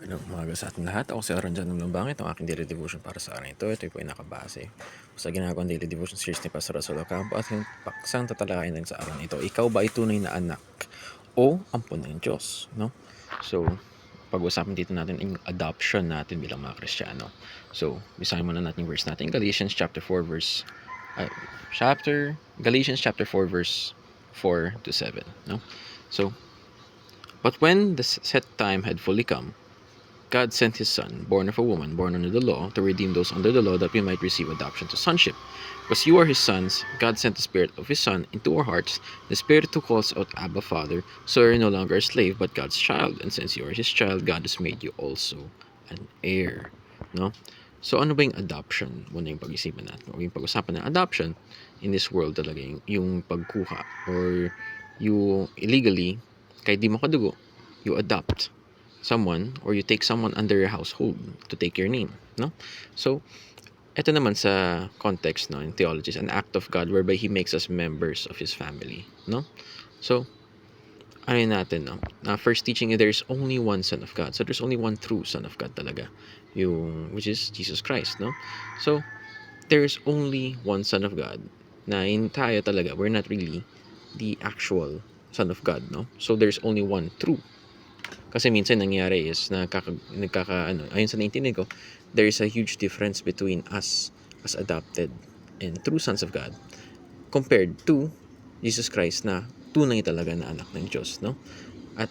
Umaga sa ating lahat. Ako si Aaron John ng Lambangit. Ang aking daily devotion para sa araw ito. Ito po ay nakabase sa ginagawang daily devotion series ni Pastor Rosalo Campo at yung paksang tatalakayin din sa araw ito. Ikaw ba ay tunay na anak o ampon ng Diyos? No? So, pag-usapan dito natin yung adoption natin bilang mga Kristiyano. So, bisahin muna natin yung verse natin. Galatians chapter 4 verse 4 to 7. No? So, but when the set time had fully come, God sent His Son, born of a woman, born under the law, to redeem those under the law, that we might receive adoption to sonship. Because you are His sons, God sent the Spirit of His Son into our hearts, the Spirit who calls out, Abba, Father. So you are no longer a slave, but God's child. And since you are His child, God has made you also an heir. No? So ano ba yung adoption? Muna yung pag-isipan natin. O yung pag-usapan ng adoption in this world talaga yung pagkuha or you illegally, kahit di mo kadugo, you adopt someone or you take someone under your household to take your name, no? So ito naman sa context, no, in theology, is an act of God whereby He makes us members of His family, no? So ano yun natin, no? First teaching, there's only one Son of God. So there's only one true Son of God talaga, yung which is Jesus Christ, no? So there's only one Son of God na in tayo talaga, we're not really the actual Son of God, no? So there's only one true. Kasi minsan nangyayari is ayon sa naintindihan ko, there is a huge difference between us as adopted and true sons of God compared to Jesus Christ na tunay talaga na anak ng Diyos, no? At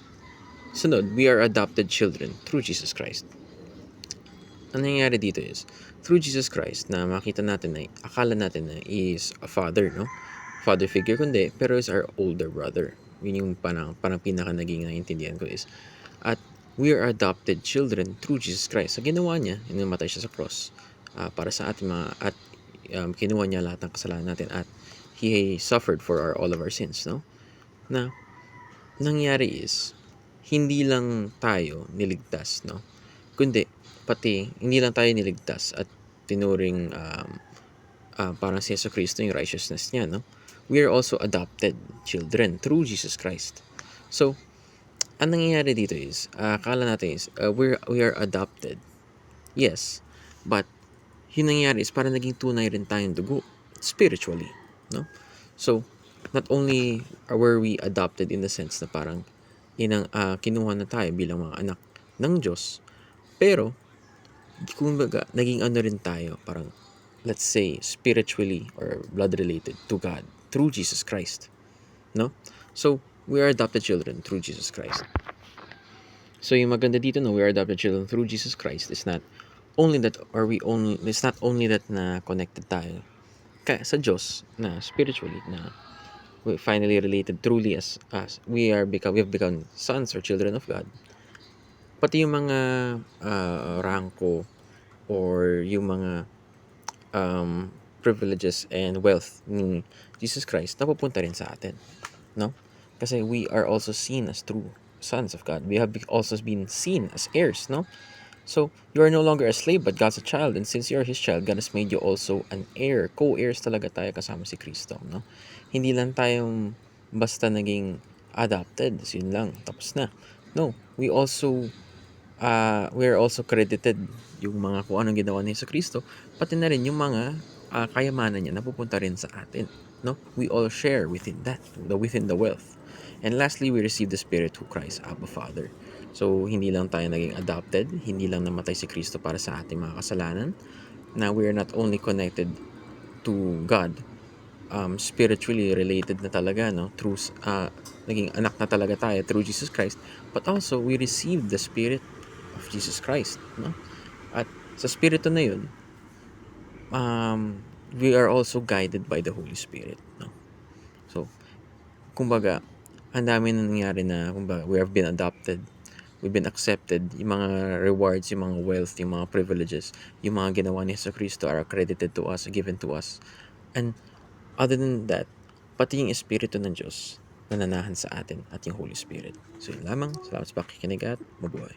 sunod, we are adopted children through Jesus Christ. Ang nangyayari dito is, through Jesus Christ, na makita natin na, akala natin na is a father, no? Father figure, kundi, pero is our older brother. Yun yung parang pinaka naging naintindihan ko is, at we are adopted children through Jesus Christ. Sa ginawa niya, namatay siya sa cross para sa ating mga, at kinuha niya lahat ng kasalanan natin at He suffered for all of our sins, no? Na, nangyari is, hindi lang tayo niligtas, no? Kundi, pati, hindi lang tayo niligtas at tinuring parang si Yesu Cristo yung righteousness niya, no? We are also adopted children through Jesus Christ. So, ang nangyayari dito is, akala natin is, we are adopted. Yes, but yung nangyayari is parang naging tunay rin tayong dugo spiritually, no? So, not only were we adopted in the sense na parang kinuha na tayo bilang mga anak ng Diyos, pero kumbaga naging ano rin tayo, parang let's say spiritually or blood related to God through Jesus Christ, no? So, we are adopted children through Jesus Christ. So yung maganda dito, no, we are adopted children through Jesus Christ is not only that, it's not only that na connected tayo sa Diyos na spiritually, na we finally related truly as we have become sons or children of God. Pati yung mga rangko or yung mga privileges and wealth ni Jesus Christ napupunta rin sa atin, no? Kasi we are also seen as true sons of God. We have also been seen as heirs, no? So, you are no longer a slave, but God's a child. And since you are His child, God has made you also an heir. Co-heirs talaga tayo kasama si Kristo, no? Hindi lang tayong basta naging adopted. So, yun lang. Tapos na. No. We are also credited yung mga kung anong ginawa ni Yesu Kristo. Pati na rin yung mga kayamanan niya napupunta rin sa atin, no? We all share within that, within the wealth. And lastly, we receive the Spirit who cries, Abba, Father. So, hindi lang tayo naging adopted, hindi lang namatay si Kristo para sa ating mga kasalanan. Now, we are not only connected to God, spiritually related na talaga, no? Through, naging anak na talaga tayo through Jesus Christ, but also, we receive the Spirit of Jesus Christ, no? At sa Spirito na yun, we are also guided by the Holy Spirit, no? So, kumbaga, ang dami na nangyari na, kumbaga, we have been adopted, we've been accepted, yung mga rewards, yung mga wealth, yung mga privileges, yung mga ginawa ni Yesu Cristo are accredited to us, given to us. And other than that, pati yung Espiritu ng Diyos nananahan sa atin at yung Holy Spirit. So yun lamang. Salamat sa pakikinig at mabuhay.